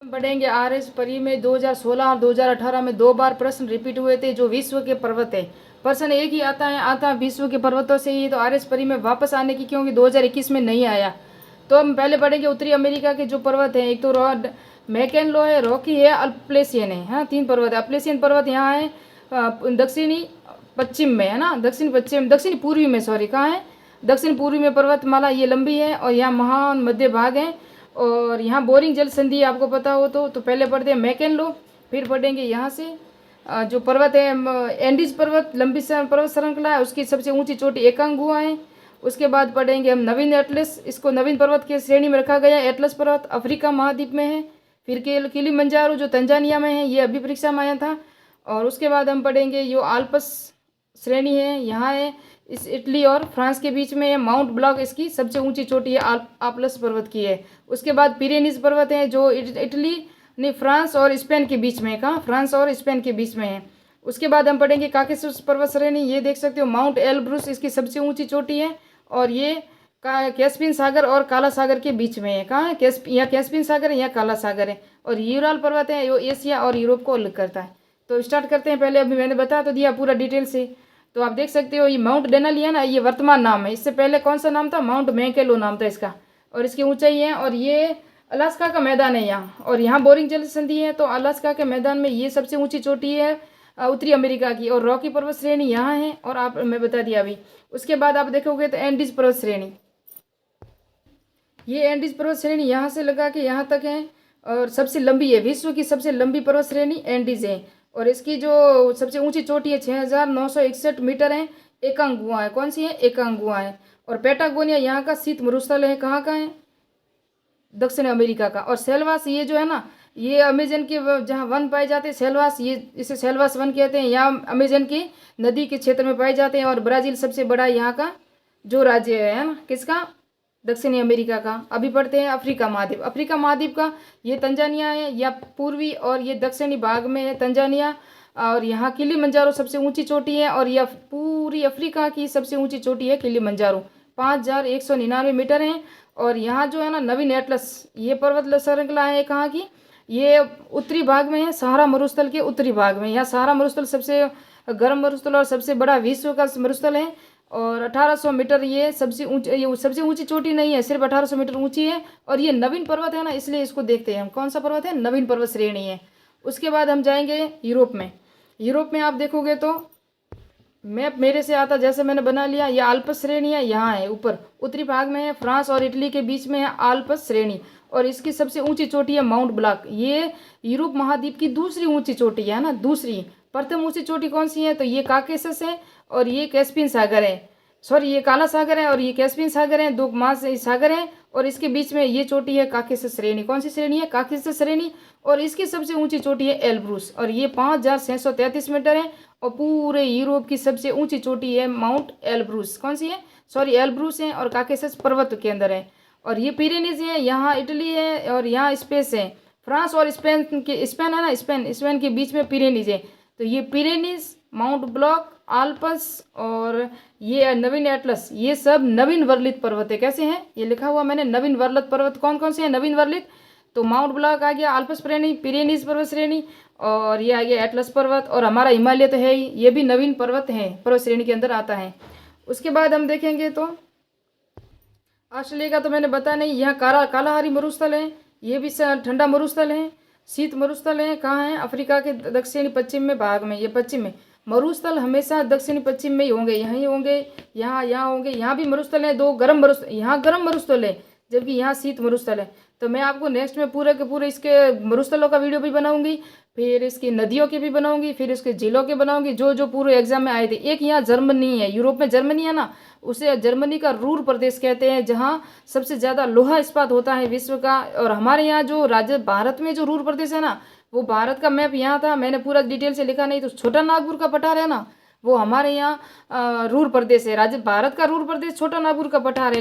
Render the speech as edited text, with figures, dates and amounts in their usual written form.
पढ़ेंगे आरएस परी में 2016 और 2018 में 2 बार प्रश्न रिपीट हुए थे, जो विश्व के पर्वत है। प्रश्न एक ही आता है विश्व के पर्वतों से ही। तो आरएस परी में वापस आने की, क्योंकि 2021 में नहीं आया। तो हम पहले पढ़ेंगे उत्तरी अमेरिका के जो पर्वत हैं। एक तो मैकेनलो है, रॉकी है, अप्लेसियन है। हाँ, 3 पर्वत है। अप्लेसियन पर्वत यहाँ है दक्षिणी पश्चिम में, है ना, दक्षिणी पूर्वी में, सॉरी, कहाँ है, दक्षिण पूर्वी में पर्वतमाला ये लंबी है, और यहाँ महान मध्य भाग है, और यहाँ बोरिंग जल संधि आपको पता हो तो पहले पढ़ते हैं मैकेनलो, फिर पढ़ेंगे यहाँ से जो पर्वत है एंडीज पर्वत, लंबी पर्वत श्रृंखला है, उसकी सबसे ऊंची चोटी एकांगुआ है। उसके बाद पढ़ेंगे हम नवीन एटलस, इसको नवीन पर्वत की श्रेणी में रखा गया। एटलस पर्वत अफ्रीका महाद्वीप में है। फिर किलिमंजारो जो तंजानिया में है, ये अभी परीक्षा में आया था। और उसके बाद हम पढ़ेंगे जो आल्प्स श्रेणी है, यहाँ है, इस इटली और फ्रांस के बीच में है। माउंट ब्लॉक इसकी सबसे ऊंची चोटी है, आल्प्स पर्वत की है। उसके बाद पिरेनीज पर्वत है, जो इटली नहीं, फ्रांस और स्पेन के बीच में है। कहाँ, फ्रांस और स्पेन के बीच में है। उसके बाद हम पढ़ेंगे काकेशस पर्वत श्रेणी, ये देख सकते हो माउंट एलब्रूस इसकी सबसे ऊंची चोटी है, और ये कैस्पियन सागर और काला सागर के बीच में है। कहाँ है, यहाँ कैस्पियन सागर है, यहाँ काला सागर है। और यूराल पर्वत है, वो एशिया और यूरोप को अलग करता है। तो स्टार्ट करते हैं। पहले अभी मैंने बता तो दिया पूरा डिटेल से, तो आप देख सकते हो ये माउंट डेनली है ना, ये वर्तमान नाम है। इससे पहले कौन सा नाम था, माउंट मैकेलो नाम था इसका, और इसकी ऊंचाई है। और ये अलास्का का मैदान है यहाँ, और यहाँ बोरिंग जल संधि है। तो अलास्का के मैदान में ये सबसे ऊंची चोटी है उत्तरी अमेरिका की। और रॉकी पर्वत श्रेणी यहाँ है, और आप मैं बता दिया अभी। उसके बाद आप देखोगे तो एंडीज पर्वत श्रेणी, ये एंडीज पर्वत श्रेणी यहाँ से लगा के यहाँ तक है, और सबसे लंबी है, विश्व की सबसे लंबी पर्वत श्रेणी एंडीज है। और इसकी जो सबसे ऊंची चोटी है 6961 मीटर है। एकांगुआ है, कौन सी है, एकांगुआ है। और पैटागोनिया यहाँ का शीत मरुस्थल है, कहाँ का है, दक्षिण अमेरिका का। और सेलवास ये जो है ना, ये अमेजन के जहाँ वन पाए जाते हैं सेलवास, ये इसे सेलवास वन कहते हैं। यहाँ अमेजन की नदी के क्षेत्र में पाए जाते हैं। और ब्राज़ील सबसे बड़ा यहाँ का जो राज्य है ना, किसका, दक्षिणी अमेरिका का। अभी पढ़ते हैं अफ्रीका महाद्वीप। अफ्रीका महाद्वीप का ये तंजानिया है, या पूर्वी और ये दक्षिणी भाग में है तंजानिया। और यहाँ किलिमंजारो सबसे ऊंची चोटी है, और यह पूरी अफ्रीका की सबसे ऊंची चोटी है किलिमंजारो, 5199 मीटर है। और यहाँ जो है ना नवीन एटलस, ये पर्वत श्रृंखला है कहाँ की, ये उत्तरी भाग में है, सहारा मरुस्थल के उत्तरी भाग में। यहाँ सहारा मरुस्थल सबसे गर्म मरुस्थल और सबसे बड़ा विश्व का मरुस्थल है। और 1800 मीटर ये सबसे ऊंची चोटी नहीं है, सिर्फ 1800 मीटर ऊंची है। और ये नवीन पर्वत है ना, इसलिए इसको देखते हैं हम, कौन सा पर्वत है, नवीन पर्वत श्रेणी है। उसके बाद हम जाएंगे यूरोप में। यूरोप में आप देखोगे तो मैप मेरे से आता, जैसे मैंने बना लिया, ये आल्प्स श्रेणी है, यहाँ है ऊपर उत्तरी भाग में है, फ्रांस और इटली के बीच में है आल्प्स श्रेणी। और इसकी सबसे ऊंची चोटी है माउंट ब्लॉक, ये यूरोप महाद्वीप की दूसरी ऊंची चोटी है ना, दूसरी। प्रथम ऊंची चोटी कौन सी है, तो ये काकेशस है, और ये कैस्पियन सागर है, सॉरी ये काला सागर है, और ये कैस्पियन सागर है, 2 महासागर है। और इसके बीच में ये चोटी है काकेशस श्रेणी, कौन सी श्रेणी है, काकेशस श्रेणी। और इसकी सबसे ऊंची चोटी है एल्ब्रूस, और ये 5633 मीटर है। और पूरे यूरोप की सबसे ऊंची चोटी है माउंट एल्ब्रूस, कौन सी है, सॉरी एल्ब्रूस है, और काकेशस पर्वत के अंदर है। और ये पिरेनीज है, यहाँ इटली है, और यहाँ स्पेस है, फ्रांस और स्पेन है ना, स्पेन के बीच में पिरेनीज है। तो ये पिरेनीज, माउंट ब्लॉक, आल्प्स और ये नवीन एटलस, ये सब नवीन वर्लित पर्वत है। कैसे हैं, ये लिखा हुआ मैंने, नवीन वर्लित पर्वत कौन कौन से हैं, नवीन वर्लित। तो माउंट ब्लॉक आ गया, आल्प्स श्रेणी, पिरेनीज पर्वत श्रेणी, और ये आ गया एटलस पर्वत। और हमारा हिमालय तो है ही, ये भी नवीन पर्वत है, पर्वत श्रेणी के अंदर आता है। उसके बाद हम देखेंगे तो ऑस्ट्रेलिया का तो मैंने बताया नहीं। यहाँ कालाहारी मरुस्थल है, ये भी ठंडा मरुस्थल है, शीत मरुस्थल है। कहाँ है, अफ्रीका के दक्षिणी पश्चिम में भाग में, ये पश्चिम में। मरुस्थल हमेशा दक्षिणी पश्चिम में ही होंगे, यहीं होंगे, यहाँ होंगे। यहाँ भी मरुस्थल है, 2 गर्म मरुस्थल, यहाँ गर्म मरुस्थल है, जबकि यहाँ शीत मरुस्थल है। तो मैं आपको नेक्स्ट में पूरे के पूरे इसके मरुस्थलों का वीडियो भी बनाऊंगी, फिर इसकी नदियों के भी बनाऊंगी, फिर इसके झीलों के बनाऊंगी, जो जो पूरे एग्जाम में आए थे। एक यहाँ जर्मनी है, यूरोप में जर्मनी है ना, उसे जर्मनी का रूर प्रदेश कहते हैं, जहाँ सबसे ज़्यादा लोहा इस्पात होता है विश्व का। और हमारे यहाँ जो राज्य भारत में जो रूर प्रदेश है ना, वो भारत का मैप यहाँ था, मैंने पूरा डिटेल से लिखा नहीं। तो छोटा नागपुर का पठार है ना, वो हमारे यहाँ रूर प्रदेश है, राज्य भारत का रूर प्रदेश छोटा नागपुर का पठार है।